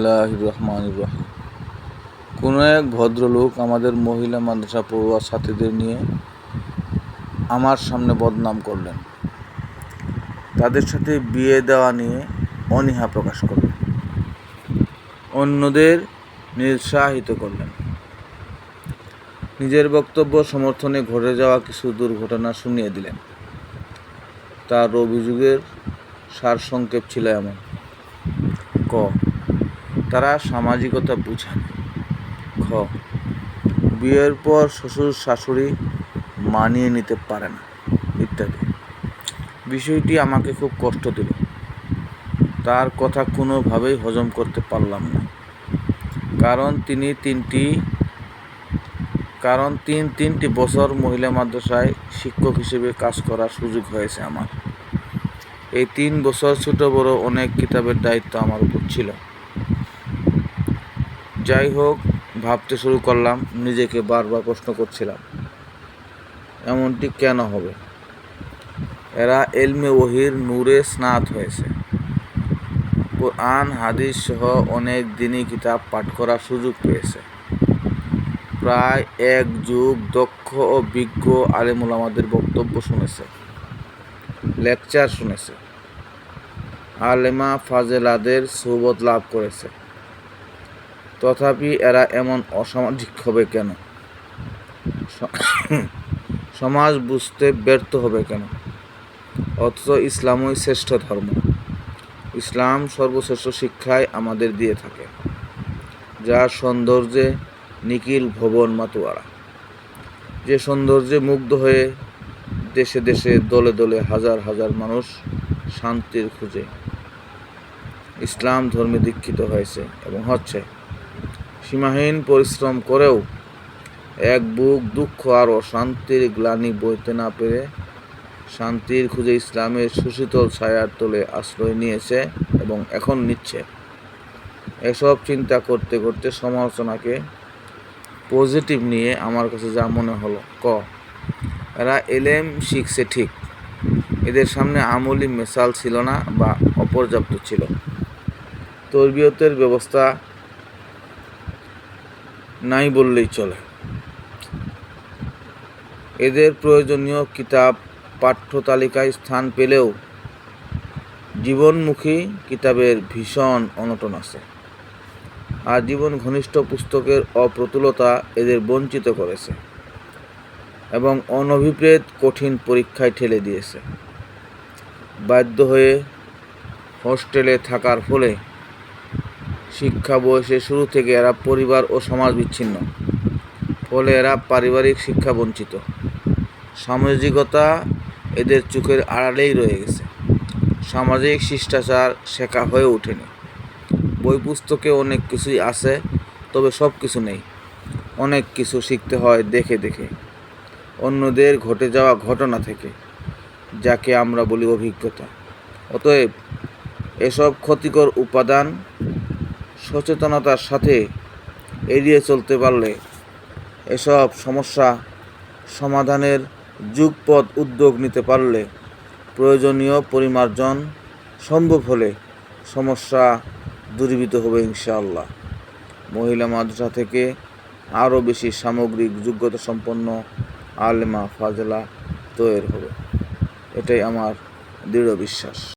বিসমিল্লাহির রহমানির রহিম। কোনো এক ভদ্রলোক আমাদের মহিলা মাদ্রাসা পড়ুয়া ছাত্রীদের নিয়ে আমার সামনে বদনাম করলেন। তাদের সাথে বিয়ে দেওয়া নিয়ে অনীহা প্রকাশ করলেন, অন্যদের নিরুৎসাহিত করলেন। নিজের বক্তব্য সমর্থনে ঘটে যাওয়া কিছু দুর্ঘটনা শুনিয়ে দিলেন। তার অভিযোগের সারসংক্ষেপ ছিল এমন: ক, তারা সামাজিকতা বুঝে না। খ, বিয়ের পর শ্বশুর শাশুড়ি মানিয়ে নিতে পারে না, ইত্যাদি। বিষয়টি আমাকে খুব কষ্ট দিল। তার কথা কোনোভাবেই হজম করতে পারলাম না। কারণ তিনটি বছর মহিলা মাদ্রাসায় শিক্ষক হিসেবে কাজ করার সুযোগ হয়েছে আমার। এই 3 বছর ছোট বড় অনেক কিতাবের দায়িত্ব আমার উপর ছিল। যাই হোক, ভাবতে শুরু করলাম, নিজেকে বারবার প্রশ্ন করছিলাম, এমনটি কেন হবে? এরা ইলমে ওহীর নূরে স্নাত হয়েছে, কোরআন হাদিস সহ অনেক দিনই কিতাব পাঠ করার সুযোগ পেয়েছে। প্রায় 1 যুগ দক্ষ ও বিজ্ঞ আলেম ওলামাদের বক্তব্য শুনেছে, লেকচার শুনেছে, আলেমা ফাজেলাদের সোহবত লাভ করেছে। তথাপি এরা এমন অসামাজিক হবে কেন? সমাজ বুঝতে ব্যর্থ হবে কেন? অথচ ইসলামই শ্রেষ্ঠ ধর্ম। ইসলাম সর্বশ্রেষ্ঠ শিক্ষায় আমাদের দিয়ে থাকে, যার সৌন্দর্যে নিখিল ভুবন মাতোয়ারা, যে সৌন্দর্যে মুগ্ধ হয়ে দেশে দেশে দলে দলে হাজার হাজার মানুষ শান্তির খুঁজে ইসলাম ধর্মে দীক্ষিত হয়েছে এবং হচ্ছে। সীমাহীন পরিশ্রম করেও এক বুক দুঃখ আর অশান্তির গ্লানি বইতে না পেরে শান্তির খুঁজে ইসলামের সুশীতল ছায়ার তলে আশ্রয় নিয়েছে এবং এখন নিচ্ছে। এসব চিন্তা করতে করতে সমালোচনাকে পজিটিভ নিয়ে আমার কাছে যা মনে হলো, ক, এরা এলেম শিখছে ঠিক, এদের সামনে আমলি মেসাল ছিল না বা অপর্যাপ্ত ছিল। তরবিয়তের ব্যবস্থা নাই বললেই চলে। এদের প্রয়োজনীয় কিতাব পাঠ্য তালিকায় স্থান পেলেও জীবনমুখী কিতাবের ভীষণ অনটন আছে। আর জীবন ঘনিষ্ঠ পুস্তকের অপ্রতুলতা এদের বঞ্চিত করেছে এবং অনভিপ্রেত কঠিন পরীক্ষায় ঠেলে দিয়েছে। বাধ্য হয়ে হোস্টেলে থাকার ফলে শিক্ষা বয়সের শুরু থেকে এরা পরিবার ও সমাজ বিচ্ছিন্ন। ফলে এরা পারিবারিক শিক্ষা বঞ্চিত। সামাজিকতা এদের চোখের আড়ালেই রয়ে গেছে। সামাজিক শিষ্টাচার শেখা হয়ে ওঠেনি। বই পুস্তকে অনেক কিছুই আছে, তবে সব কিছু নেই। অনেক কিছু শিখতে হয় দেখে দেখে, অন্যদের ঘটে যাওয়া ঘটনা থেকে, যাকে আমরা বলি অভিজ্ঞতা। অতএব এসব ক্ষতিকর উপাদান সচেতনতার সাথে এড়িয়ে চলতে পারলে, এসব সমস্যা সমাধানের যুগপৎ উদ্যোগ নিতে পারলে, প্রয়োজনীয় পরিমার্জন সম্ভব হলে সমস্যা দূরীভূত হবে ইনশাআল্লাহ। মহিলা মাদ্রাসা থেকে আরও বেশি সামগ্রিক যোগ্যতা সম্পন্ন আলেমা ফাজেলা তৈরি হবে, এটাই আমার দৃঢ় বিশ্বাস।